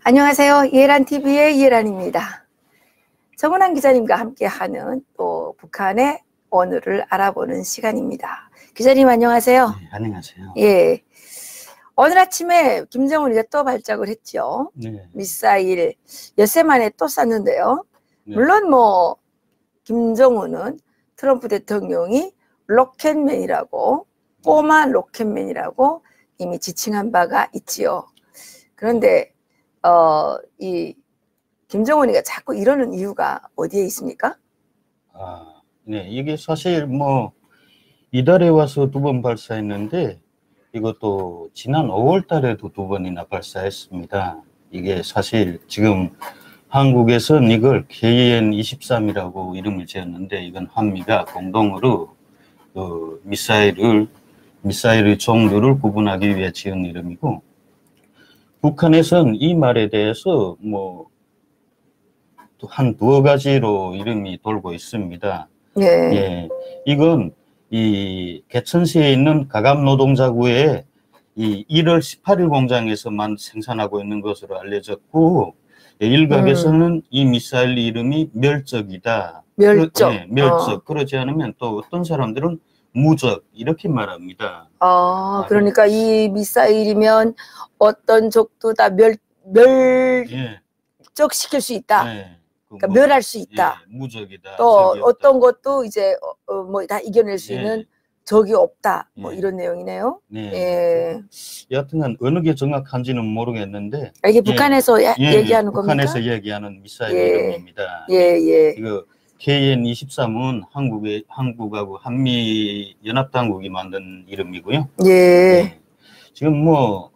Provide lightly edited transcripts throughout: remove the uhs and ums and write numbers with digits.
안녕하세요. 이해란TV의 이해란입니다. 정은환 기자님과 함께하는 또 북한의 오늘을 알아보는 시간입니다. 기자님 안녕하세요. 네, 안녕하세요. 예. 오늘 아침에 김정은이가 또 발작을 했죠. 네. 미사일 엿새 만에 또 쐈는데요. 네. 물론 뭐 김정은은 트럼프 대통령이 로켓맨이라고, 꼬마 로켓맨이라고 이미 지칭한 바가 있지요. 그런데 이 김정은이가 자꾸 이러는 이유가 어디에 있습니까? 네, 이게 사실 뭐 이달에 와서 2번 발사했는데 이것도 지난 5월 달에도 2번이나 발사했습니다. 이게 사실 지금 한국에서는 이걸 KN-23이라고 이름을 지었는데 이건 한미가 공동으로 미사일의 종류를 구분하기 위해 지은 이름이고, 북한에서는 이 말에 대해서 뭐 한 두어 가지로 이름이 돌고 있습니다. 네. 예, 이건 이 개천시에 있는 가감 노동자구의 이 1월 18일 공장에서만 생산하고 있는 것으로 알려졌고, 일각에서는 이 미사일 이름이 멸적이다. 멸적. 예, 멸적. 그러지 않으면 또 어떤 사람들은 무적 이렇게 말합니다. 그러니까 이 미사일이면 어떤 적도 다 멸적시킬 수 있다. 예, 그러니까 멸할 수 있다. 예, 무적이다. 또 어떤 것도 이제 뭐 다 이겨낼 수 있는 적이 없다. 뭐 이런 내용이네요. 네. 예. 여하튼 어느 게 정확한지는 모르겠는데 이게 북한에서 얘기하는 겁니까? 북한에서 얘기하는 미사일 이름입니다. 예. 이거 KN-23은 한국하고 한미 연합당국이 만든 이름이고요. 예. 지금 뭐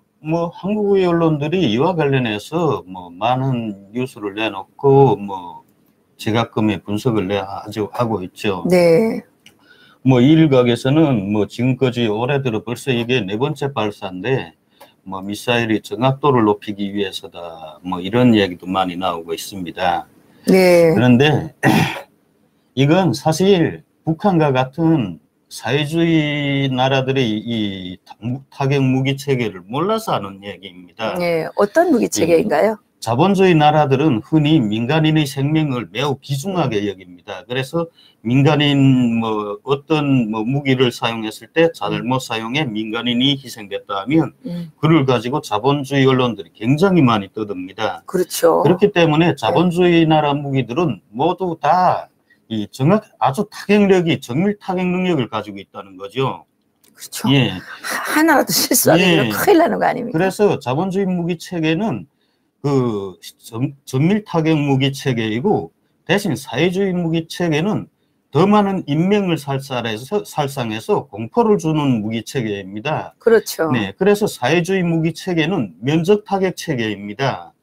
한국의 언론들이 이와 관련해서 뭐 많은 뉴스를 내놓고 뭐 제각금의 분석을 아주 하고 있죠. 네. 뭐 일각에서는 뭐 지금까지 올해 들어 벌써 이게 4번째 발사인데 뭐 미사일의 정확도를 높이기 위해서다 뭐 이런 얘기도 많이 나오고 있습니다. 네. 그런데 이건 사실 북한과 같은 사회주의 나라들의 이 타격 무기 체계를 몰라서 하는 얘기입니다. 네. 어떤 무기 체계인가요? 자본주의 나라들은 흔히 민간인의 생명을 매우 귀중하게 여깁니다. 그래서 민간인 어떤 무기를 사용했을 때 잘못 사용해 민간인이 희생됐다 하면 그를 가지고 자본주의 언론들이 굉장히 많이 떠듭니다. 그렇죠. 그렇기 때문에 자본주의 나라 무기들은 모두 다 이 아주 정밀 타격 능력을 가지고 있다는 거죠. 그렇죠. 예. 하나라도 실수하면 큰일 나는 거 아닙니까? 그래서 자본주의 무기 체계는 그 정밀 타격 무기 체계이고, 대신 사회주의 무기 체계는 더 많은 인명을 살상해서 공포를 주는 무기 체계입니다. 그렇죠. 네, 그래서 사회주의 무기 체계는 면적 타격 체계입니다.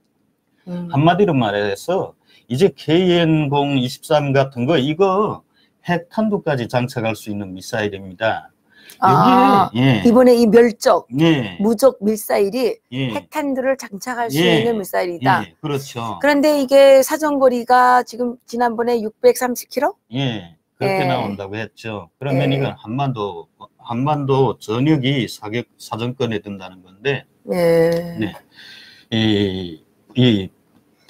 한마디로 말해서 이제 KN-23 같은 거 이거 핵탄두까지 장착할 수 있는 미사일입니다. 여기에 이번에 이 무적 미사일이 핵탄두를 장착할 수 있는 미사일이다. 그렇죠. 그런데 이게 사정거리가 지금 지난번에 630km? 그렇게 나온다고 했죠. 그러면 이건 한반도 전역이 사정권에 든다는 건데, 이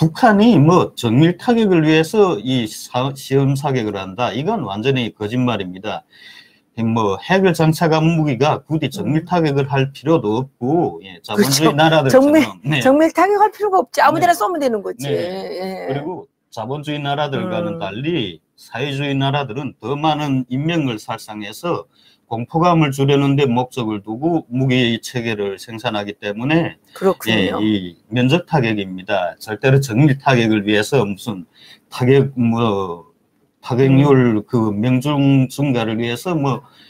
북한이 뭐 정밀 타격을 위해서 이 시험 사격을 한다. 이건 완전히 거짓말입니다. 뭐 핵을 장착한 무기가 굳이 정밀 타격을 할 필요도 없고, 자본주의 나라들처럼 정밀 타격할 필요가 없지. 아무데나 쏘면 되는 거지. 그리고 자본주의 나라들과는 달리 사회주의 나라들은 더 많은 인명을 살상해서 공포감을 주려는 데 목적을 두고 무기 체계를 생산하기 때문에 그렇군요. 이 면적 타격입니다. 절대로 정밀 타격을 위해서 무슨 타격률 그 명중 증가를 위해서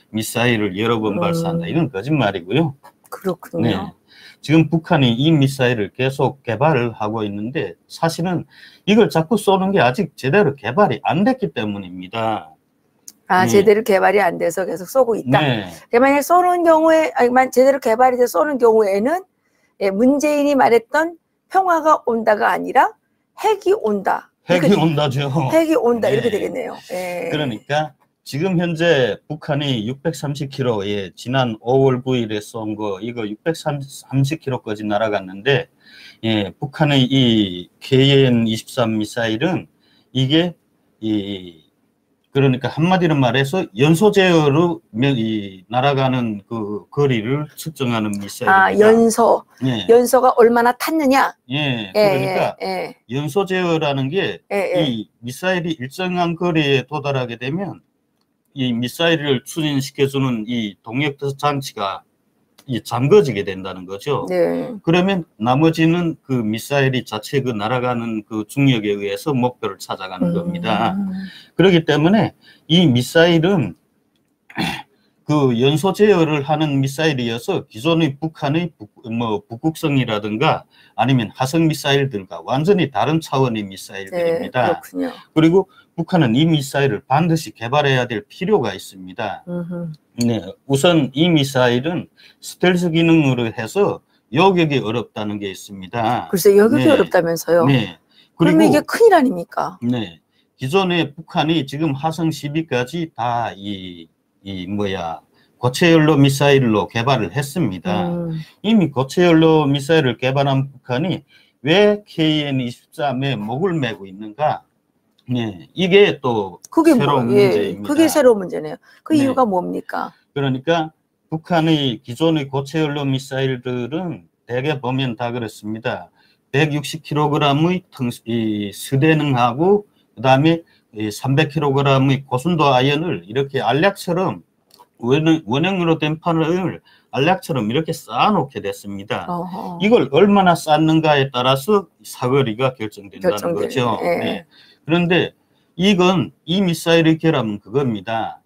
미사일을 여러 번 발사한다. 이건 거짓말이고요. 그렇군요. 지금 북한이 이 미사일을 계속 개발을 하고 있는데 사실은 이걸 자꾸 쏘는 게 아직 제대로 개발이 안 됐기 때문입니다. 제대로 개발이 안 돼서 계속 쏘고 있다. 만약 쏘는 경우에, 제대로 개발이 돼서 쏘는 경우에는 문재인이 말했던 평화가 온다가 아니라 핵이 온다. 핵이 온다죠. 핵이 온다. 이렇게 되겠네요. 그러니까 지금 현재 북한이 630km에 지난 5월 9일에 쏜 거 이거 630km까지 날아갔는데 예, 북한의 이 KN-23 미사일은 이게 그러니까 한마디로 말해서 연소 제어로 날아가는 그 거리를 측정하는 미사일입니다. 아, 연소. 예. 연소가 얼마나 탔느냐? 예. 그러니까 연소 제어라는 게 이 미사일이 일정한 거리에 도달하게 되면 이 미사일을 추진시켜주는 이 동력 장치가 잠궈지게 된다는 거죠. 네. 그러면 나머지는 그 미사일이 자체 그 날아가는 그 중력에 의해서 목표를 찾아가는 겁니다. 그렇기 때문에 이 미사일은 그 연소 제어를 하는 미사일이어서 기존의 북한의 북극성이라든가 아니면 화성 미사일들과 완전히 다른 차원의 미사일들입니다. 네, 그렇군요. 그리고 북한은 이 미사일을 반드시 개발해야 될 필요가 있습니다. 네, 우선 이 미사일은 스텔스 기능으로 해서 요격이 어렵다는 게 있습니다. 글쎄, 요격이 네. 어렵다면서요? 네. 그러면 이게 큰일 아닙니까? 네. 기존에 북한이 지금 화성 12까지 다 고체 연료 미사일로 개발을 했습니다. 이미 고체 연료 미사일을 개발한 북한이 왜 KN-23에 목을 메고 있는가? 네, 이게 또 새로운 문제입니다. 그게 새로운 문제네요. 그 네. 이유가 뭡니까? 그러니까 북한의 기존의 고체 연료 미사일들은 대개 보면 다 그렇습니다. 160kg의 스대능하고 그다음에 300kg의 고순도 아연을 이렇게 알약처럼 원형으로 된 판을 알약처럼 이렇게 쌓아놓게 됐습니다. 이걸 얼마나 쌓는가에 따라서 사거리가 결정된다는 거죠. 네. 그런데 이 미사일의 결함은 그겁니다.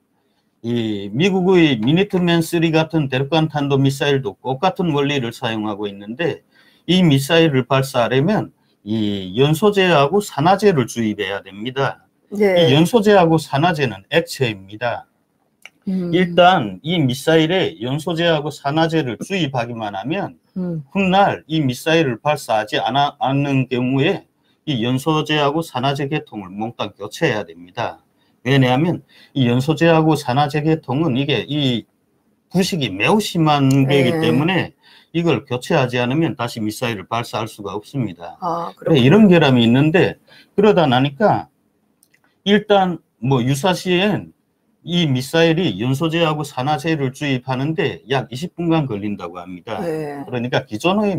이 미국의 미니트맨 3 같은 대륙간 탄도 미사일도 똑같은 원리를 사용하고 있는데 이 미사일을 발사하려면 이 연소제하고 산화제를 주입해야 됩니다. 네. 이 연소제하고 산화제는 액체입니다. 일단 이 미사일에 연소제하고 산화제를 주입하기만 하면 훗날 이 미사일을 발사하지 않는 경우에 이 연소제하고 산화제 계통을 몽땅 교체해야 됩니다. 왜냐하면 이 연소제하고 산화제 계통은 이게 이 부식이 매우 심한 게이기 때문에 이걸 교체하지 않으면 다시 미사일을 발사할 수가 없습니다. 이런 결함이 있는데 그러다 나니까 일단 유사시엔 이 미사일이 연소제하고 산화제를 주입하는데 약 20분간 걸린다고 합니다. 그러니까 기존의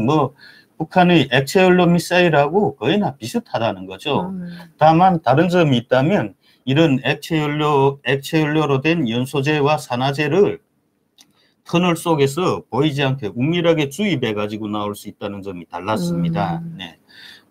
북한의 액체 연료 미사일하고 거의나 비슷하다는 거죠. 다만 다른 점이 있다면 이런 액체 연료로 된 연소제와 산화제를 터널 속에서 보이지 않게 은밀하게 주입해 가지고 나올 수 있다는 점이 달랐습니다. 네.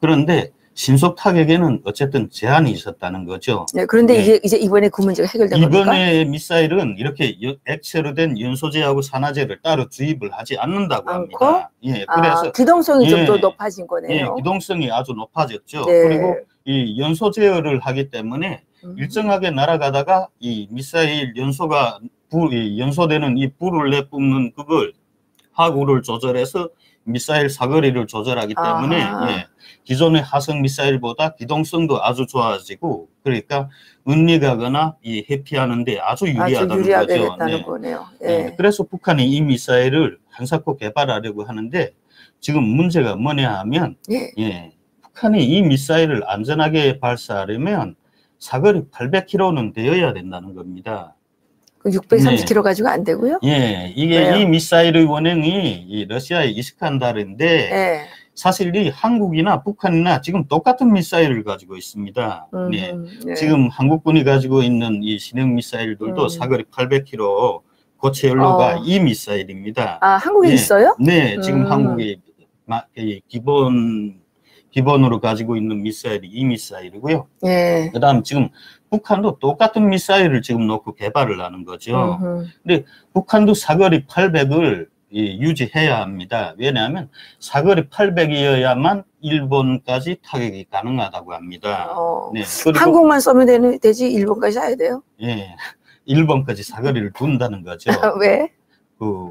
그런데 신속 타격에는 어쨌든 제한이 있었다는 거죠. 네, 그런데 네. 이제 이번에 그 문제가 해결된 겁니까? 이번에 미사일은 이렇게 액체로 된 연소제하고 산화제를 따로 주입을 하지 않는다고 합니다. 예, 그래서 기동성이 좀 더 높아진 거네요. 예, 기동성이 아주 높아졌죠. 네. 그리고 이 연소 제어를 하기 때문에 일정하게 날아가다가 이 미사일 연소되는 이 불을 내뿜는 그걸 화구를 조절해서 미사일 사거리를 조절하기 때문에 예, 기존의 화성 미사일보다 기동성도 아주 좋아지고 그러니까 은닉하거나 회피하는데 아주 유리하다는 유리하게 거죠. 됐다는 거네요. 예. 네, 그래서 북한이 이 미사일을 한사코 개발하려고 하는데 지금 문제가 뭐냐 하면 북한이 이 미사일을 안전하게 발사하려면 사거리 800km는 되어야 된다는 겁니다. 630km 가지고 안 되고요? 예, 이게 왜요? 이 미사일의 원형이 이 러시아의 이스칸다르인데 사실 이 한국이나 북한이나 지금 똑같은 미사일을 가지고 있습니다. 지금 한국군이 가지고 있는 이 신형 미사일들도 사거리 800km 고체 연료가 이 미사일입니다. 아, 한국에 있어요? 네, 지금 한국이 기본으로 가지고 있는 미사일이 이 미사일이고요. 그다음 지금 북한도 똑같은 미사일을 지금 놓고 개발을 하는 거죠. 근데 북한도 사거리 800을 유지해야 합니다. 왜냐하면 사거리 800이어야만 일본까지 타격이 가능하다고 합니다. 네, 한국만 쏘면 되지 일본까지 해야 돼요? 예, 일본까지 사거리를 둔다는 거죠. 왜?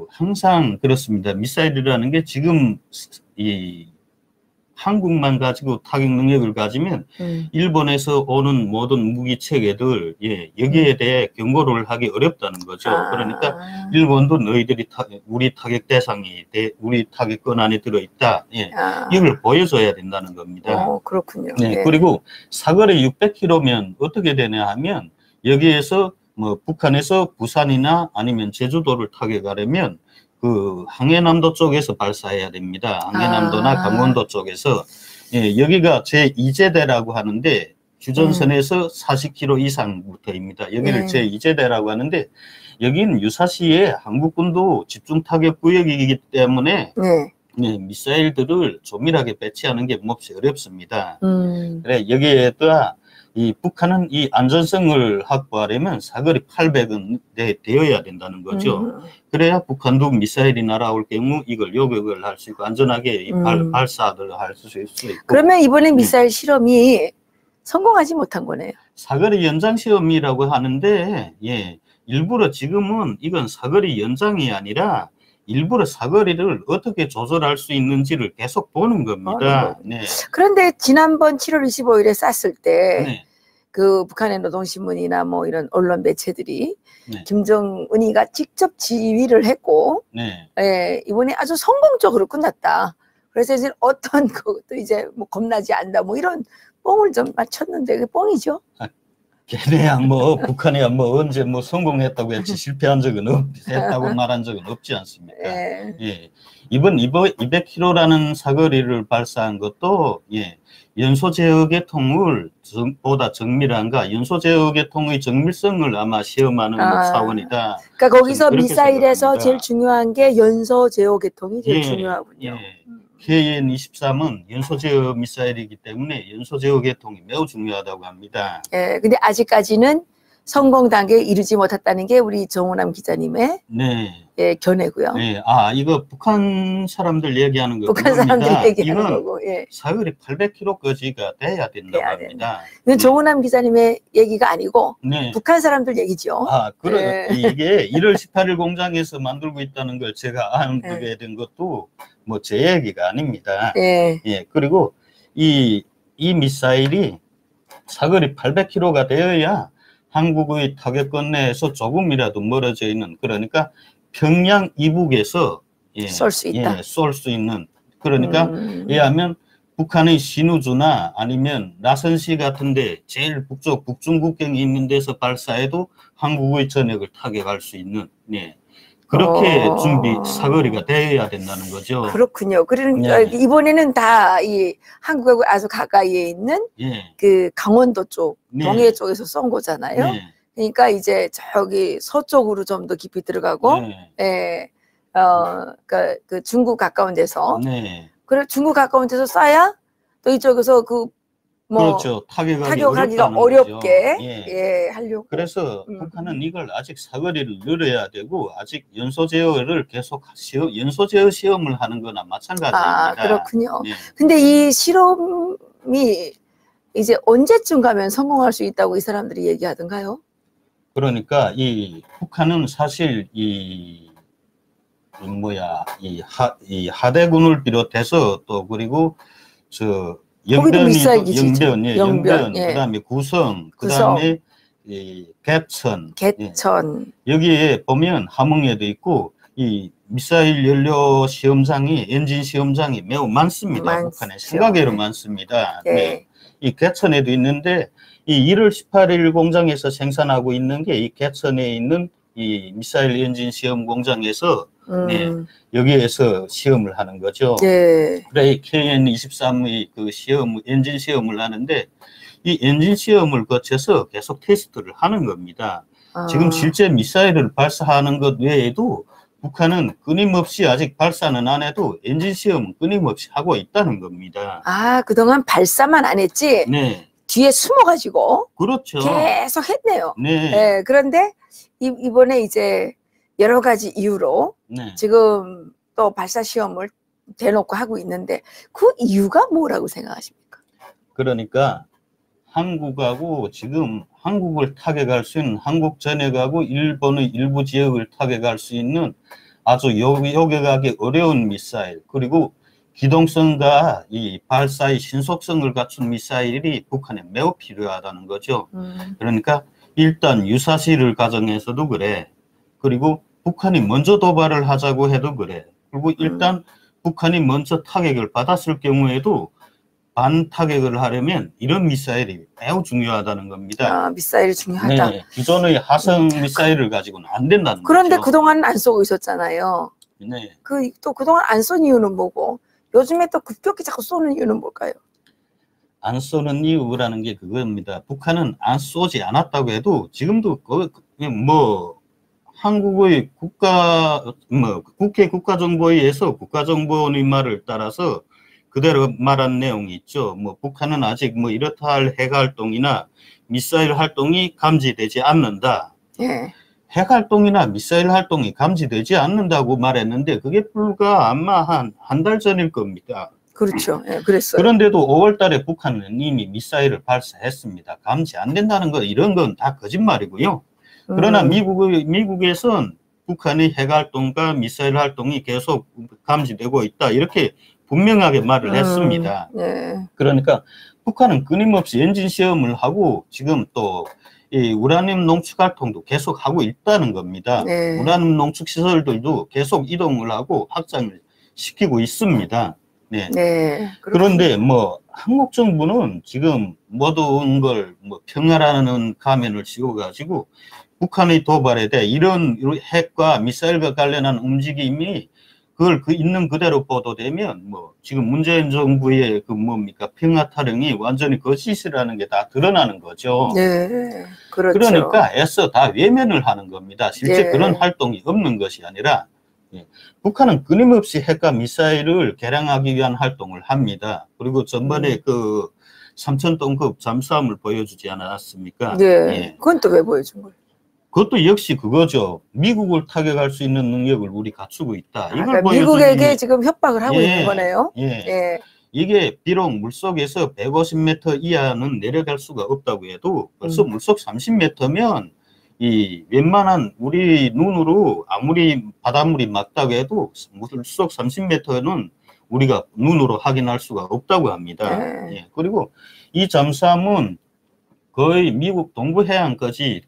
항상 그렇습니다. 미사일이라는 게 지금 한국만 가지고 타격 능력을 가지면 일본에서 오는 모든 무기 체계들 여기에 대해 경고를 하기 어렵다는 거죠. 그러니까 일본도 너희들이 우리 타격 대상이 우리 타격권 안에 들어있다. 이걸 보여줘야 된다는 겁니다. 그렇군요. 그리고 사거리 600km면 어떻게 되냐 하면 여기에서 뭐 북한에서 부산이나 아니면 제주도를 타격하려면 그 항해남도 쪽에서 발사해야 됩니다. 항해남도나 강원도 쪽에서 여기가 제2제대라고 하는데 휴전선에서 40km 이상부터입니다. 여기를 제2제대라고 하는데 여기는 유사시에 한국군도 집중타격 구역이기 때문에 미사일들을 조밀하게 배치하는 게 몹시 어렵습니다. 그래 여기에다 이 북한은 이 안전성을 확보하려면 사거리 800은 되어야 된다는 거죠. 그래야 북한도 미사일이 날아올 경우 이걸 요격을 할 수 있고 안전하게 발사를 할 수 있고. 그러면 이번에 미사일 실험이 성공하지 못한 거네요. 사거리 연장 시험이라고 하는데 일부러 지금은 이건 사거리 연장이 아니라 일부러 사거리를 어떻게 조절할 수 있는지를 계속 보는 겁니다. 그런데 지난번 7월 25일에 쐈을 때 그 북한의 노동신문이나 뭐 이런 언론 매체들이 김정은이가 직접 지휘를 했고 이번에 아주 성공적으로 끝났다. 그래서 이제 어떤 것도 이제 뭐 겁나지 않다 뭐 이런 뽕을 좀 맞췄는데 그게 뽕이죠. 걔네야 뭐 북한이야 뭐 언제 뭐 성공했다고 했지 실패한 적은 했다고 말한 적은 없지 않습니까? 이번 200km라는 사거리를 발사한 것도 연소 제어계 통을 보다 정밀한가 연소 제어계 통의 정밀성을 아마 시험하는 차원이다. 그러니까 거기서 미사일에서 제일 중요한 게 연소 제어계 통이 제일 중요하군요. KN-23은 연소 제어 미사일이기 때문에 연소 제어 계통이 매우 중요하다고 합니다. 근데 아직까지는 성공 단계에 이르지 못했다는 게 우리 정호남 기자님의 견해고요. 이거 북한 사람들 얘기하는 거고. 북한 사람들 얘기하는 거고. 사거리 800km까지가 돼야 된다고 합니다. 이건 정호남 기자님의 얘기가 아니고 북한 사람들 얘기죠. 이게 1월 18일 공장에서 만들고 있다는 걸 제가 알게 된 것도 뭐 제 얘기가 아닙니다. 그리고 이 미사일이 사거리 800km가 되어야 한국의 타격권 내에서 조금이라도 멀어져 있는 그러니까 평양 이북에서 쏠 수 있다. 쏠 수 있는 그러니까 왜냐하면 북한의 신우주나 아니면 나선시 같은데 제일 북쪽 북중국경이 있는 데서 발사해도 한국의 전역을 타격할 수 있는 그렇게 준비 사거리가 되어야 된다는 거죠. 그렇군요. 그러니까 이번에는 다 이 한국하고 아주 가까이에 있는 그 강원도 쪽, 동해 쪽에서 쏜 거잖아요. 그러니까 이제 저기 서쪽으로 좀 더 깊이 들어가고, 그러니까 그 중국 가까운 데서, 그래 중국 가까운 데서 쏴야 또 이쪽에서 그렇죠. 타격하기가 어렵게 하려고. 그래서 북한은 이걸 아직 사거리를 늘려야 되고 아직 연소 제어를 계속 연소 제어 시험을 하는 거나 마찬가지입니다. 그렇군요. 근데 이 실험이 이제 언제쯤 가면 성공할 수 있다고 이 사람들이 얘기하던가요? 그러니까 이 북한은 사실 이 하대군을 비롯해서 또 그리고 영변, 그다음에 구성, 그다음에 개천. 여기에 보면 함흥에도 있고 이 미사일 연료 시험장이 엔진 시험장이 매우 많습니다. 북한에 생각외로 많습니다. 이 개천에도 있는데 이 1월 18일 공장에서 생산하고 있는 게 이 개천에 있는 이 미사일 엔진 시험 공장에서 여기에서 시험을 하는 거죠. 그래 KN-23의 그 엔진 시험을 하는데 이 엔진 시험을 거쳐서 계속 테스트를 하는 겁니다. 지금 실제 미사일을 발사하는 것 외에도 북한은 끊임없이 아직 발사는 안 해도 엔진 시험은 끊임없이 하고 있다는 겁니다. 그동안 발사만 안 했지? 뒤에 숨어가지고 그렇죠. 계속 했네요. 그런데 이번에 이제 여러 가지 이유로 지금 또 발사 시험을 대놓고 하고 있는데 그 이유가 뭐라고 생각하십니까? 그러니까 한국하고 지금 한국을 타격할 수 있는 한국 전역하고 일본의 일부 지역을 타격할 수 있는 아주 요격하기 어려운 미사일 그리고 기동성과 이 발사의 신속성을 갖춘 미사일이 북한에 매우 필요하다는 거죠. 그러니까 일단 유사시를 가정해서도 그래. 그리고 북한이 먼저 도발을 하자고 해도 그래. 그리고 일단 북한이 먼저 타격을 받았을 경우에도 반타격을 하려면 이런 미사일이 매우 중요하다는 겁니다. 아, 미사일이 중요하다. 네, 기존의 화성 미사일을 가지고는 안 된다는 그런데 거죠. 그동안 안 쏘고 있었잖아요. 네. 또 그동안 안 쏜 이유는 뭐고, 요즘에 또 급격히 자꾸 쏘는 이유는 뭘까요? 안 쏘는 이유라는 게 그겁니다. 북한은 안 쏘지 않았다고 해도 지금도 한국의 국회 국가정보위에서 국가정보원의 말을 따라서 그대로 말한 내용이 있죠. 북한은 아직 이렇다 할 핵 활동이나 미사일 활동이 감지되지 않는다. 예. 핵 활동이나 미사일 활동이 감지되지 않는다고 말했는데 그게 불과 아마 한 달 전일 겁니다. 그렇죠. 예, 그랬어요. 그런데도 5월 달에 북한은 이미 미사일을 발사했습니다. 감지 안 된다는 거 이런 건 다 거짓말이고요. 그러나 미국에선 북한의 핵 활동과 미사일 활동이 계속 감지되고 있다. 이렇게 분명하게 말을 했습니다. 예. 그러니까 북한은 끊임없이 엔진 시험을 하고 지금 또 이 우라늄 농축 활동도 계속 하고 있다는 겁니다. 네. 우라늄 농축 시설들도 계속 이동을 하고 확장을 시키고 있습니다. 네. 네. 그런데 한국 정부는 지금 모든 걸 평화라는 가면을 씌워가지고 북한의 도발에 대해 이런 핵과 미사일과 관련한 움직임이 그걸 있는 그대로 보도되면 지금 문재인 정부의 평화 타령이 완전히 거짓이라는 게 다 드러나는 거죠. 네, 그렇죠. 그러니까 애써 다 외면을 하는 겁니다. 실제 네. 그런 활동이 없는 것이 아니라 북한은 끊임없이 핵과 미사일을 개량하기 위한 활동을 합니다. 그리고 전번에 3,000톤급 잠수함을 보여주지 않았습니까? 네. 예. 그건 또 왜 보여준 거예요? 그것도 역시 그거죠. 미국을 타격할 수 있는 능력을 우리 갖추고 있다. 이걸 그러니까 미국에게 지금 협박을 하고 있는 거네요. 예. 이게 비록 물속에서 150m 이하는 내려갈 수가 없다고 해도 벌써 물속 30m면 이 웬만한 우리 눈으로 아무리 바닷물이 맑다고 해도 물속 30m는 우리가 눈으로 확인할 수가 없다고 합니다. 네. 예. 그리고 이 잠수함은 거의 미국 동부 해안까지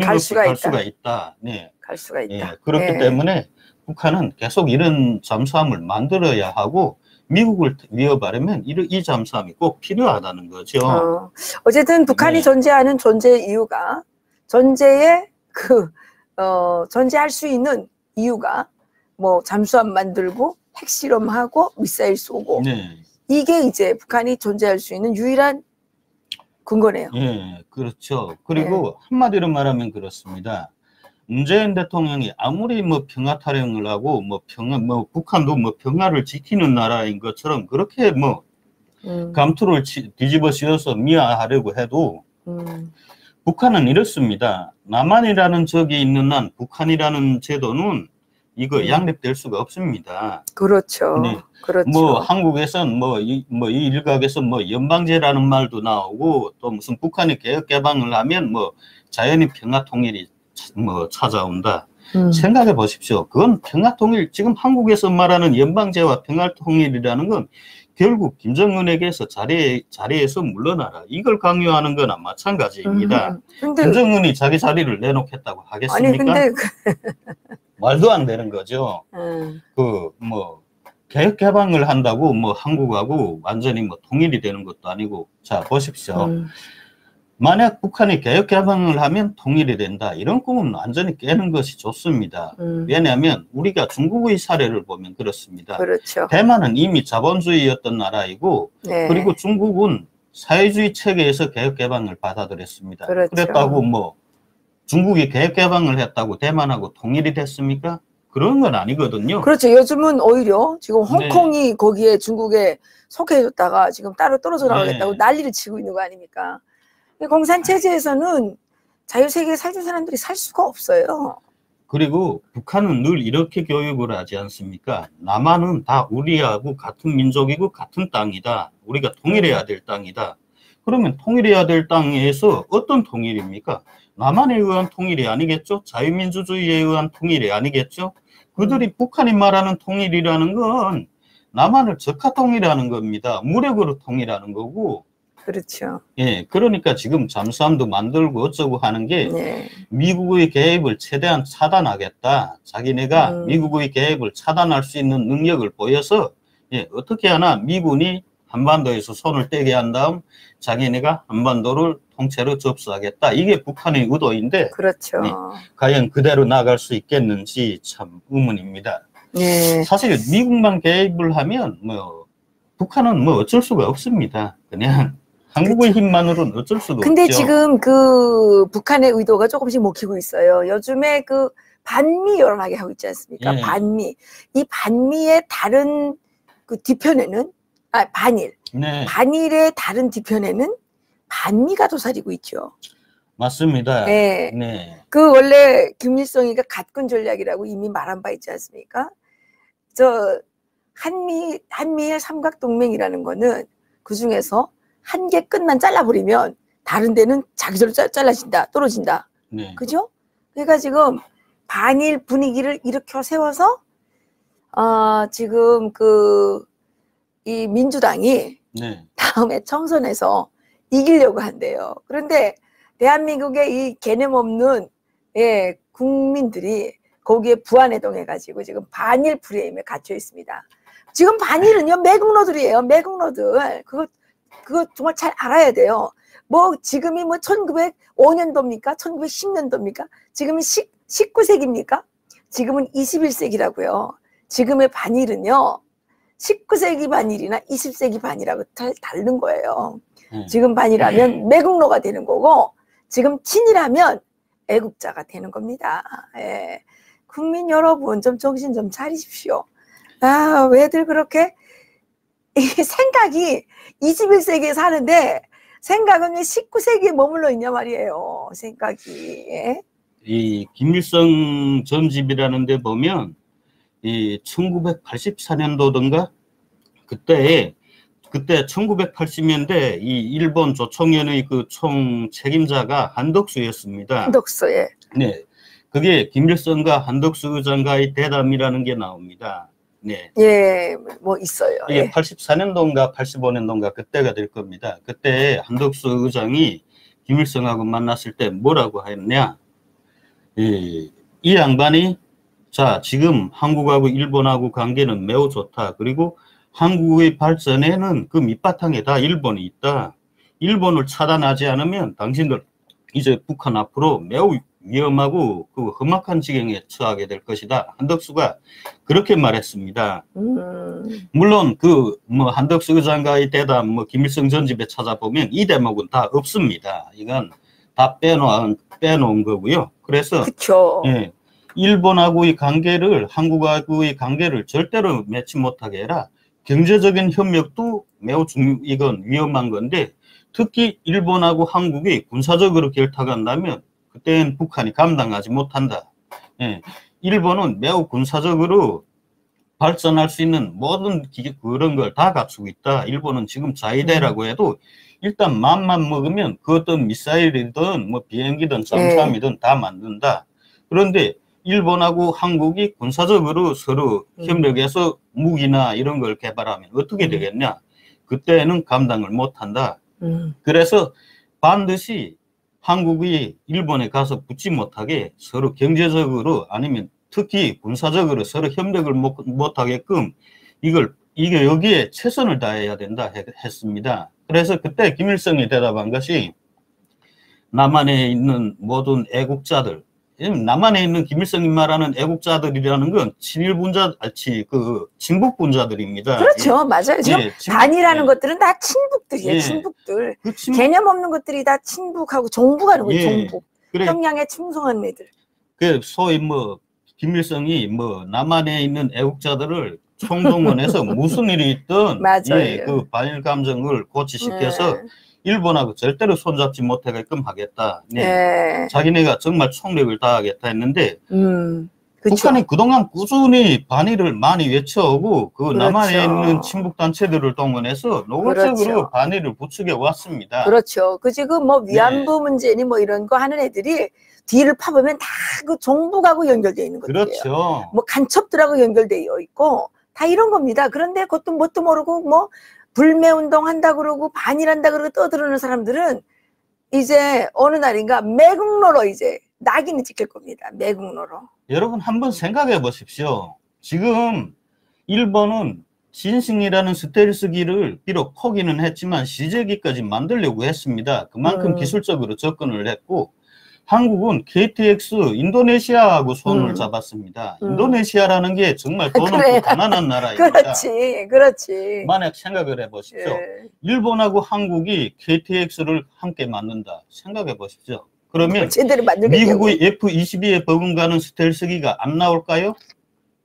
갈 수가 있다. 네. 갈 수가 있다. 예. 그렇기 때문에 북한은 계속 이런 잠수함을 만들어야 하고 미국을 위협하려면 이 잠수함이 꼭 필요하다는 거죠. 어쨌든 북한이 존재하는 존재 이유가 존재할 수 있는 이유가 잠수함 만들고 핵실험하고 미사일 쏘고 이게 이제 북한이 존재할 수 있는 유일한 근거네요. 예, 그렇죠. 그리고 한마디로 말하면 그렇습니다. 문재인 대통령이 아무리 평화 타령을 하고 북한도 평화를 지키는 나라인 것처럼 그렇게 감투를 뒤집어 씌워서 미화하려고 해도 북한은 이렇습니다. 남한이라는 적이 있는 한 북한이라는 제도는 이거 양립될 수가 없습니다. 그렇죠. 네. 그렇죠. 한국에선 이 일각에서 연방제라는 말도 나오고 또 무슨 북한이 개혁 개방을 하면 자연히 평화 통일이 찾아온다. 생각해 보십시오. 그건 평화 통일, 지금 한국에서 말하는 연방제와 평화 통일이라는 건 결국 김정은에게서 자리에서 물러나라. 이걸 강요하는 거나 마찬가지입니다. 김정은이 자기 자리를 내놓겠다고 하겠습니까? 아니, 근데 말도 안 되는 거죠. 개혁 개방을 한다고 한국하고 완전히 통일이 되는 것도 아니고. 자, 보십시오. 만약 북한이 개혁 개방을 하면 통일이 된다. 이런 꿈은 완전히 깨는 것이 좋습니다. 왜냐하면 우리가 중국의 사례를 보면 그렇습니다. 그렇죠. 대만은 이미 자본주의였던 나라이고 그리고 중국은 사회주의 체계에서 개혁 개방을 받아들였습니다. 그렇죠. 그랬다고 중국이 개혁 개방을 했다고 대만하고 통일이 됐습니까? 그런 건 아니거든요. 그렇죠. 요즘은 오히려 지금 홍콩이 거기에 중국에 속해줬다가 지금 따로 떨어져 나가겠다고 난리를 치고 있는 거 아닙니까? 공산체제에서는 자유세계에 살던 사람들이 살 수가 없어요. 그리고 북한은 늘 이렇게 교육을 하지 않습니까? 남한은 다 우리하고 같은 민족이고 같은 땅이다. 우리가 통일해야 될 땅이다. 그러면 통일해야 될 땅에서 어떤 통일입니까? 남한에 의한 통일이 아니겠죠? 자유민주주의에 의한 통일이 아니겠죠? 그들이 북한이 말하는 통일이라는 건 남한을 적화 통일하는 겁니다. 무력으로 통일하는 거고. 그렇죠. 예, 그러니까 지금 잠수함도 만들고 어쩌고 하는 게 미국의 개입을 최대한 차단하겠다. 자기네가 미국의 개입을 차단할 수 있는 능력을 보여서 어떻게 하나 미군이 한반도에서 손을 떼게 한 다음 자기네가 한반도를 통째로 접수하겠다. 이게 북한의 의도인데 그렇죠. 과연 그대로 나갈 수 있겠는지 참 의문입니다. 사실 미국만 개입을 하면 뭐 북한은 뭐 어쩔 수가 없습니다. 그냥 한국의 힘만으로는 어쩔 수도 근데 없죠. 지금 그 북한의 의도가 조금씩 먹히고 있어요. 요즘에 그 반미 여론하게 하고 있지 않습니까? 반미. 이 반미의 다른 그 뒤편에는 반일. 반일의 다른 뒤편에는 반미가 도사리고 있죠. 맞습니다. 그 원래 김일성이가 갓군 전략이라고 이미 말한 바 있지 않습니까? 저 한미의 삼각동맹이라는 거는 그 중에서 한 개 끝만 잘라버리면 다른 데는 자기대로 잘라진다, 떨어진다. 그죠? 그러니까 지금 반일 분위기를 일으켜 세워서 지금 이 민주당이 다음에 총선에서 이기려고 한대요. 그런데 대한민국의 이 개념 없는 국민들이 거기에 부안해동해가지고 지금 반일 프레임에 갇혀 있습니다. 지금 반일은요 매국노들이에요. 매국노들. 그거 정말 잘 알아야 돼요. 뭐 지금이 뭐 1905년도입니까? 1910년도입니까? 지금이 19세기입니까? 지금은 21세기라고요. 지금의 반일은요 19세기 반일이나 20세기 반일하고 다른 거예요. 지금 반일하면 매국노가 되는 거고 지금 친일하면 애국자가 되는 겁니다. 국민 여러분 좀 정신 좀 차리십시오. 왜들 그렇게 생각이 21세기에 사는데 생각은 왜 19세기에 머물러 있냐 말이에요. 생각이. 이 김일성 전집이라는 데 보면 이 1984년도든가 그때 1980년대 이 일본 조총련의 그 총 책임자가 한덕수였습니다. 한덕수, 네. 그게 김일성과 한덕수 의장과의 대담이라는 게 나옵니다. 뭐 있어요. 이게 84년도인가 85년도인가 그때가 될 겁니다. 그때 한덕수 의장이 김일성하고 만났을 때 뭐라고 했냐? 이 양반이 자, 지금 한국하고 일본하고 관계는 매우 좋다. 그리고 한국의 발전에는 그 밑바탕에 다 일본이 있다. 일본을 차단하지 않으면 당신들 이제 북한 앞으로 매우 위험하고 그 험악한 지경에 처하게 될 것이다. 한덕수가 그렇게 말했습니다. 물론 그 뭐 한덕수 의장과의 대담 뭐 김일성 전집에 찾아보면 이 대목은 다 없습니다. 이건 다 빼놓은 거고요. 그래서 그쵸. 일본하고의 관계를 한국하고의 관계를 절대로 맺지 못하게 해라. 경제적인 협력도 매우 이건 위험한 건데 특히 일본하고 한국이 군사적으로 결탁한다면 그때는 북한이 감당하지 못한다. 일본은 매우 군사적으로 발전할 수 있는 모든 그런 걸 다 갖추고 있다. 일본은 지금 자위대라고 해도 일단 맘만 먹으면 그 어떤 미사일이든 뭐 비행기든 잠수함이든 다 만든다. 그런데 일본하고 한국이 군사적으로 서로 협력해서 무기나 이런 걸 개발하면 어떻게 되겠냐? 그때는 감당을 못한다. 그래서 반드시 한국이 일본에 가서 붙지 못하게 서로 경제적으로 아니면 특히 군사적으로 서로 협력을 못하게끔 이게 여기에 최선을 다해야 된다 했습니다. 그래서 그때 김일성이 대답한 것이 남한에 있는 모든 애국자들, 남한에 있는 김일성이 말하는 애국자들이라는 건 친북분자들입니다. 그렇죠. 맞아요. 지금 반이라는 것들은 다 친북들이에요. 친북들. 개념 없는 것들이 다 친북하고 종북하는 거예요. 종북. 평양에 충성한 애들. 소위 뭐 김일성이 뭐 남한에 있는 애국자들을 총동원해서 무슨 일이 있든 그 반일 감정을 고취시켜서 일본하고 절대로 손잡지 못하게끔 하겠다. 자기네가 정말 총력을 다하겠다 했는데 북한이 그동안 꾸준히 반일을 많이 외쳐오고 그 남한에 있는 친북단체들을 동원해서 노골적으로 반일을 부추겨 왔습니다. 그렇죠. 그 지금 뭐 위안부 문제니 뭐 이런 거 하는 애들이 뒤를 파보면 다 그 종북하고 연결되어 있는 것들이에요. 그렇죠. 뭐 간첩들하고 연결되어 있고 다 이런 겁니다. 그런데 그것도 뭣도 모르고 뭐 불매운동 한다 그러고 반일한다 그러고 떠드는 사람들은 이제 어느 날인가 매국노로 이제 낙인이 찍힐 겁니다. 매국노로. 여러분 한번 생각해 보십시오. 지금 일본은 신승이라는 스텔스기를 비록 포기는 했지만 CJ기까지 만들려고 했습니다. 그만큼 기술적으로 접근을 했고, 한국은 KTX 인도네시아하고 손을 잡았습니다. 인도네시아라는 게 정말 돈 없고 가난한 나라입니다. 그렇지, 그렇지. 만약 생각을 해보십시오. 일본하고 한국이 KTX를 함께 만든다. 생각해 보십시오. 그러면 미국의 F-22에 버금가는 스텔스기가 안 나올까요?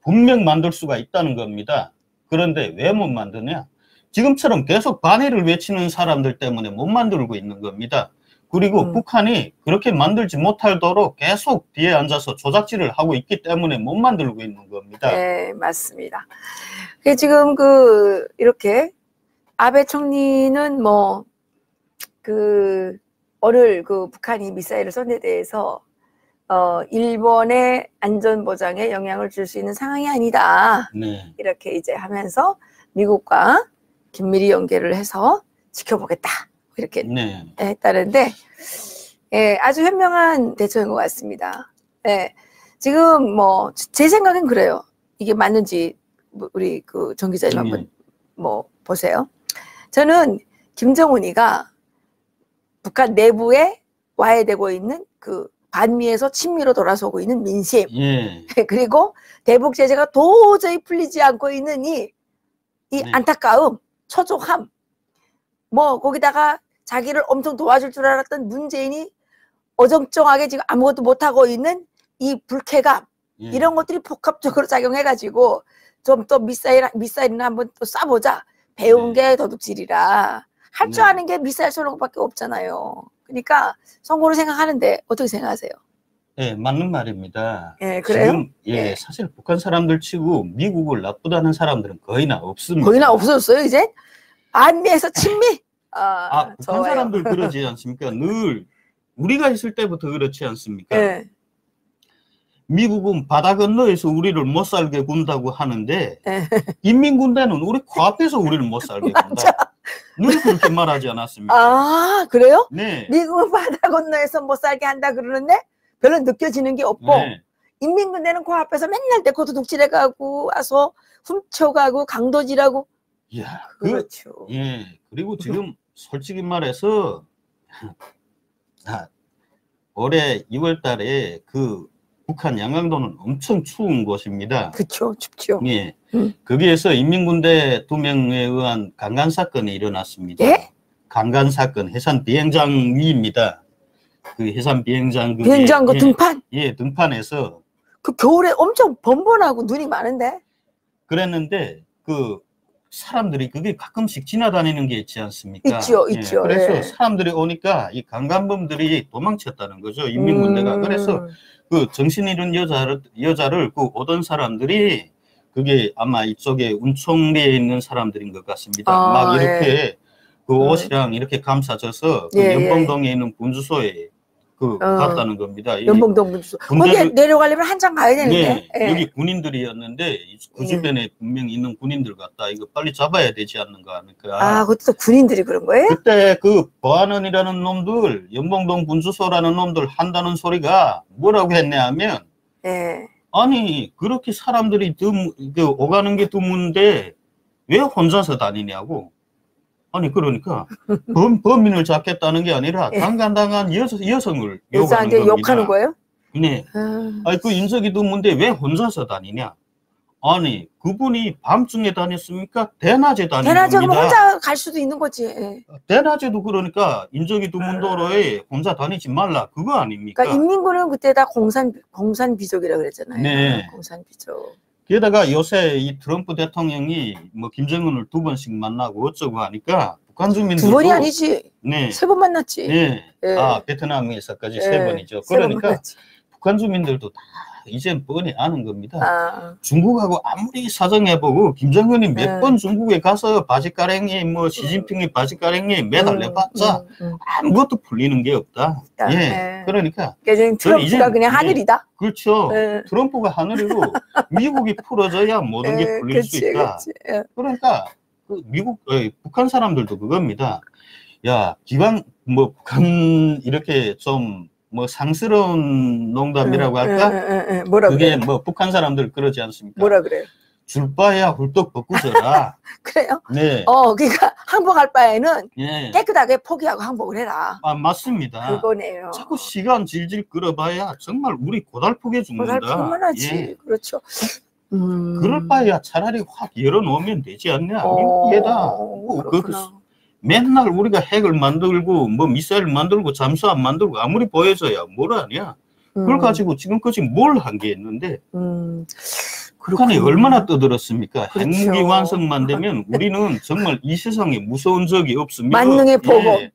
분명 만들 수가 있다는 겁니다. 그런데 왜 못 만드냐? 지금처럼 계속 반해를 외치는 사람들 때문에 못 만들고 있는 겁니다. 그리고 북한이 그렇게 만들지 못하도록 계속 뒤에 앉아서 조작질을 하고 있기 때문에 못 만들고 있는 겁니다. 네, 맞습니다. 지금 이렇게 아베 총리는 오늘 북한이 미사일을 쏜 데 대해서 일본의 안전보장에 영향을 줄 수 있는 상황이 아니다. 네. 이렇게 이제 하면서 미국과 긴밀히 연계를 해서 지켜보겠다. 이렇게 네. 했다는데, 아주 현명한 대처인 것 같습니다. 지금 제 생각엔 그래요. 이게 맞는지 우리 정 기자님 한번 보세요. 저는 김정은이가 북한 내부에 와해되고 있는 반미에서 친미로 돌아서고 있는 민심, 그리고 대북 제재가 도저히 풀리지 않고 있는 이 안타까움, 초조함, 거기다가 자기를 엄청 도와줄 줄 알았던 문재인이 어정쩡하게 지금 아무것도 못하고 있는 이 불쾌감, 이런 것들이 복합적으로 작용해가지고 좀 또 미사일이나 한번 또 쏴보자. 배운 게 도둑질이라. 할 줄 아는 게 미사일 쏘는 것밖에 없잖아요. 그러니까 선거를 생각하는데 어떻게 생각하세요? 네, 맞는 말입니다. 그래요? 지금 사실 북한 사람들 치고 미국을 나쁘다는 사람들은 거의나 없습니다. 거의나 없어졌어요, 이제? 안미에서 친미? 북한 사람들 그러지 않습니까? 늘 우리가 있을 때부터 그렇지 않습니까? 미국은 바다 건너에서 우리를 못 살게 군다고 하는데 인민군대는 우리 코앞에서 우리를 못 살게 군다. 늘 그렇게 말하지 않았습니까? 아, 그래요? 네. 미국은 바다 건너에서 못 살게 한다 그러는데 별로 느껴지는 게 없고 인민군대는 코앞에서 맨날 내 것도 독질해가고 와서 훔쳐가고 강도질하고. 이야, 그렇죠. 그리고 지금 솔직히 말해서 올해 2월 달에 북한 양강도는 엄청 추운 곳입니다. 그렇죠. 춥죠. 거기에서 인민군대 2명에 의한 강간 사건이 일어났습니다. 강간 사건, 해산 비행장 위입니다. 해산 비행장 비행장 등판? 등판에서 겨울에 엄청 번번하고 눈이 많은데? 그랬는데 사람들이 그게 가끔씩 지나다니는 게 있지 않습니까? 있죠. 그래서 사람들이 오니까 이 강간범들이 도망쳤다는 거죠. 인민군대가. 그래서 정신 잃은 여자를 오던 사람들이 그게 아마 이쪽에 운총리에 있는 사람들인 것 같습니다. 막 이렇게 옷이랑 이렇게 감싸져서 연봉동에 있는 분주소에 갔다는 겁니다. 연봉동 분주소. 거기에 내려가려면 한참 가야 되는데. 여기 군인들이었는데 그 주변에 분명히 있는 군인들 같다. 이거 빨리 잡아야 되지 않는가 하니까. 그것도 군인들이 그런 거예요? 그때 보안원이라는 놈들, 연봉동 분주소라는 놈들 한다는 소리가 뭐라고 했냐 하면 아니 그렇게 사람들이 오가는 게 드문데 왜 혼자서 다니냐고. 아니 그러니까 범인을 잡겠다는 게 아니라 강간당한 여성을 여자한테 욕하는 거예요? 네. 아니 인적이 드문데 왜 혼자서 다니냐? 아니 그분이 밤중에 다녔습니까? 대낮에 다니는 대낮에 겁니다. 그럼 혼자 갈 수도 있는 거지. 대낮에도 그러니까 인적이 드문 도로에 혼자 다니지 말라 그거 아닙니까? 그러니까 인민군은 그때 다 공산비족이라고 그랬잖아요. 네. 공산비족. 게다가 요새 이 트럼프 대통령이 김정은을 2번씩 만나고 어쩌고 하니까 북한 주민들도 2번이 아니지. 3번 만났지. 베트남에서까지 3번이죠. 그러니까 북한 주민들도 다 이젠 뻔히 아는 겁니다. 중국하고 아무리 사정해보고 김정은이 몇 번 중국에 가서 바지가랭이 뭐 시진핑이 바지가랭이 매달려봤자 아무것도 풀리는 게 없다. 예, 그러니까 트럼프가 그냥 하늘이다. 그렇죠. 트럼프가 하늘이고 미국이 풀어져야 모든 게 풀릴 수 있다. 그러니까 그 북한 사람들도 그겁니다. 야, 기왕 뭐 북한 이렇게 좀 뭐 상스러운 농담이라고 할까? 뭐라 그게 그래요? 뭐 북한 사람들 그러지 않습니까? 뭐라 그래요? 줄 바야 훌떡 벗고 져라. 그래요? 네. 그러니까 항복할 바에는 예. 깨끗하게 포기하고 항복을 해라. 맞습니다. 그거네요. 자꾸 시간 질질 끌어봐야 정말 우리 고달프게 죽는다. 고달프기만 하지. 예. 그렇죠. 그럴 바에야 차라리 확 열어놓으면 되지 않냐. 미국에다. 맨날 우리가 핵을 만들고 뭐 미사일 만들고 잠수함 만들고 아무리 보여줘야 뭘 하냐. 그걸 가지고 지금까지 뭘 한 게 있는데 북한이 얼마나 떠들었습니까? 그렇죠. 핵무기 완성만 되면 우리는 정말 이 세상에 무서운 적이 없습니다. 만능의 보검. 예.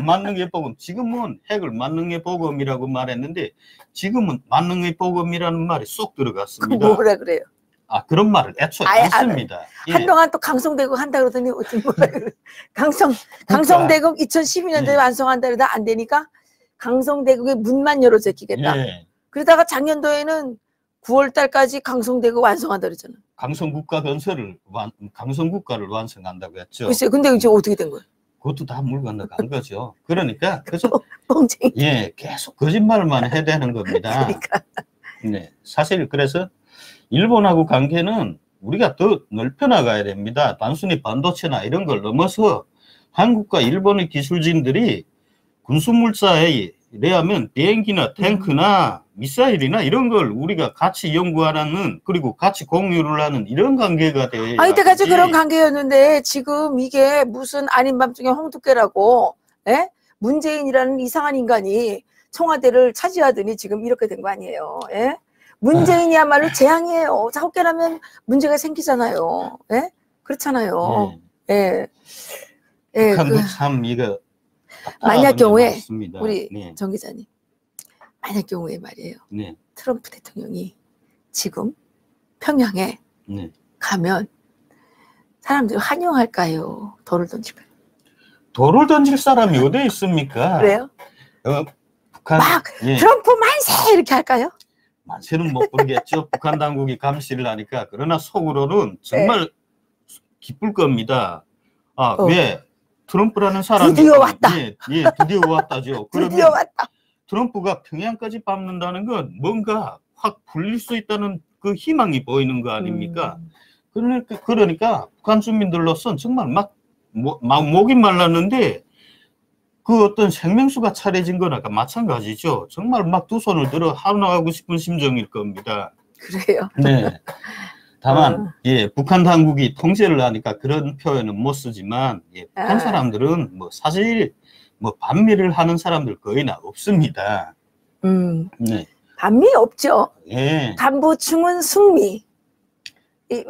만능의 보검. 지금은 핵을 만능의 보검이라고 말했는데 지금은 만능의 보검이라는 말이 쏙 들어갔습니다. 뭐라 그래요? 그런 말을 애초에 안 씁니다. 한동안 또 강성대국 한다 그러더니 강성대국 2012년도에 완성한다 그러다 안 되니까 강성대국의 문만 열어 제끼겠다. 그러다가 작년도에는 9월 달까지 강성대국 완성한다 그러잖아요. 강성국가를 완성한다고 했죠. 글쎄요. 근데 이제 어떻게 된 거예요? 그것도 다 물 건너간 거죠. 그러니까 뻥쟁이. 예, 계속 거짓말만 해대는 겁니다. 그러니까. 네, 사실 그래서 일본하고 관계는 우리가 더 넓혀 나가야 됩니다. 단순히 반도체나 이런 걸 넘어서 한국과 일본의 기술진들이 군수물자에 이래하면 비행기나 탱크나 미사일이나 이런 걸 우리가 같이 연구하는 그리고 같이 공유를 하는 이런 관계가 돼야 이때까지 그런 관계였는데 지금 이게 무슨 아닌 밤중에 홍두깨라고 문재인이라는 이상한 인간이 청와대를 차지하더니 지금 이렇게 된 거 아니에요. 문재인이야말로 재앙이에요. 자꾸 깨라면 문제가 생기잖아요. 그렇잖아요. 북한도 참 이거 만약 경우에 맞습니다. 우리 정 기자님 만약 경우에 말이에요. 트럼프 대통령이 지금 평양에 가면 사람들이 환영할까요? 돌을 던질까요? 돌을 던질 사람이 어디 있습니까? 그래요? 북한 막 트럼프 만세 이렇게 할까요? 만세는 못 부르겠죠. 북한 당국이 감시를 하니까. 그러나 속으로는 정말 기쁠 겁니다. 왜? 트럼프라는 사람이 드디어 왔다. 드디어 왔다죠. 드디어 왔다. 트럼프가 평양까지 밟는다는 건 뭔가 확 풀릴 수 있다는 그 희망이 보이는 거 아닙니까? 그러니까 북한 주민들로서는 정말 막 목이 말랐는데 그 어떤 생명수가 차려진 거나 마찬가지죠. 정말 막 두 손을 들어 환호하고 싶은 심정일 겁니다. 그래요? 네. 다만 북한 당국이 통제를 하니까 그런 표현은 못 쓰지만 북한 사람들은 뭐 사실 뭐 반미를 하는 사람들 거의나 없습니다. 반미 없죠. 예. 간부층은 숙미.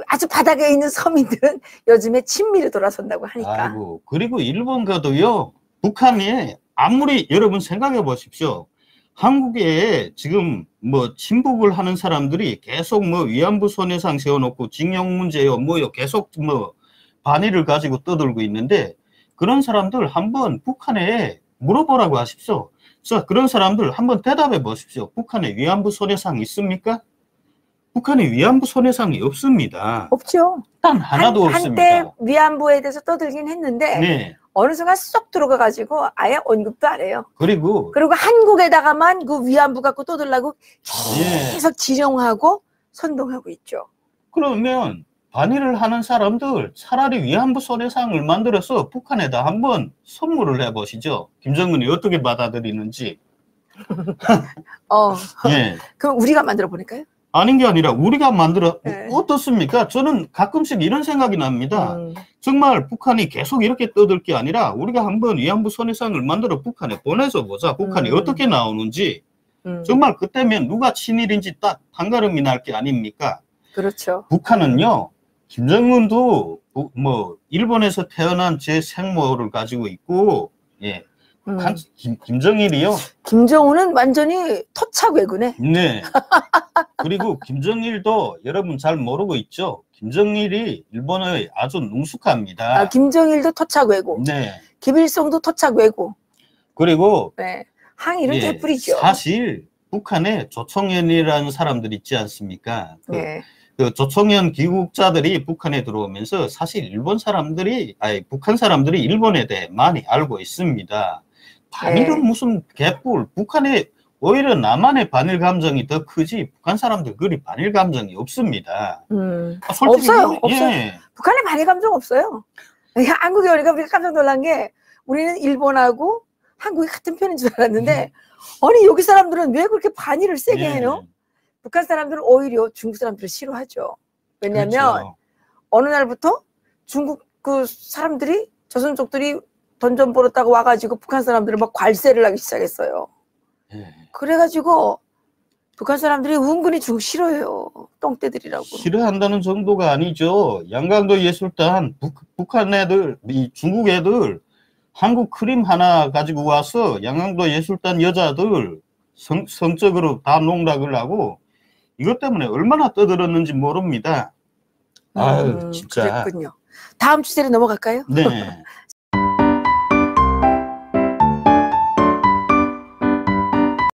아주 바닥에 있는 서민들은 요즘에 친미를 돌아선다고 하니까. 그리고 일본 가도요. 북한이 아무리 여러분 생각해 보십시오. 한국에 지금 뭐 친북을 하는 사람들이 계속 뭐 위안부 손해상 세워놓고 징용 문제요 뭐요 계속 뭐 반의를 가지고 떠들고 있는데 그런 사람들 한번 북한에 물어보라고 하십시오. 자, 그런 사람들 한번 대답해 보십시오. 북한에 위안부 손해상 있습니까? 북한에 위안부 손해상이 없습니다. 없죠. 단 하나도 없습니다. 한때 위안부에 대해서 떠들긴 했는데 어느 순간 쏙 들어가가지고 아예 언급도 안 해요. 그리고 한국에다가만 그 위안부 갖고 떠들라고 계속 지령하고 선동하고 있죠. 그러면 반의를 하는 사람들 차라리 위안부 손해상을 만들어서 북한에다 한번 선물을 해보시죠. 김정은이 어떻게 받아들이는지. 그럼 우리가 만들어 보니까요? 아닌 게 아니라 우리가 만들어 어떻습니까? 저는 가끔씩 이런 생각이 납니다. 정말 북한이 계속 이렇게 떠들 게 아니라 우리가 한번 위안부 손해상을 만들어 북한에 보내서 보자. 북한이 어떻게 나오는지. 정말 그때면 누가 친일인지 딱 판가름이 날 게 아닙니까? 그렇죠. 북한은요. 김정은도 뭐 일본에서 태어난 제 생모를 가지고 있고 김정일이요. 김정은은 완전히 토착 왜구네. 네. 그리고 김정일도 여러분 잘 모르고 있죠. 김정일이 일본의 아주 능숙합니다. 아, 김정일도 토착 왜구. 네. 김일성도 토착 왜구. 그리고 네. 항의를 예, 되뿌리죠. 사실 북한에 조총련이라는 사람들 있지 않습니까? 네. 그 조총련 귀국자들이 북한에 들어오면서 사실 북한 사람들이 일본에 대해 많이 알고 있습니다. 반일은 네. 무슨 개뿔. 북한에 오히려 남한의 반일 감정이 더 크지 북한 사람들 그리 반일 감정이 없습니다. 솔직히 없어요. 없어요. 예. 북한에 반일 감정 없어요. 한국에 오니까 우리가 깜짝 놀란 게 우리는 일본하고 한국이 같은 편인 줄 알았는데 아니 여기 사람들은 왜 그렇게 반일을 세게 해요? 북한 사람들은 오히려 중국 사람들을 싫어하죠. 왜냐하면 그렇죠. 어느 날부터 중국 그 사람들이 조선족들이 돈 좀 벌었다고 와가지고 북한 사람들을 막 괄세를 하기 시작했어요. 그래가지고 북한 사람들이 은근히 중국 싫어해요. 똥떼들이라고. 싫어한다는 정도가 아니죠. 양강도 예술단 북한 애들, 중국 애들 한국 크림 하나 가지고 와서 양강도 예술단 여자들 성적으로 다 농락을 하고 이것 때문에 얼마나 떠들었는지 모릅니다. 아유, 진짜. 그랬군요. 다음 주제로 넘어갈까요? 네.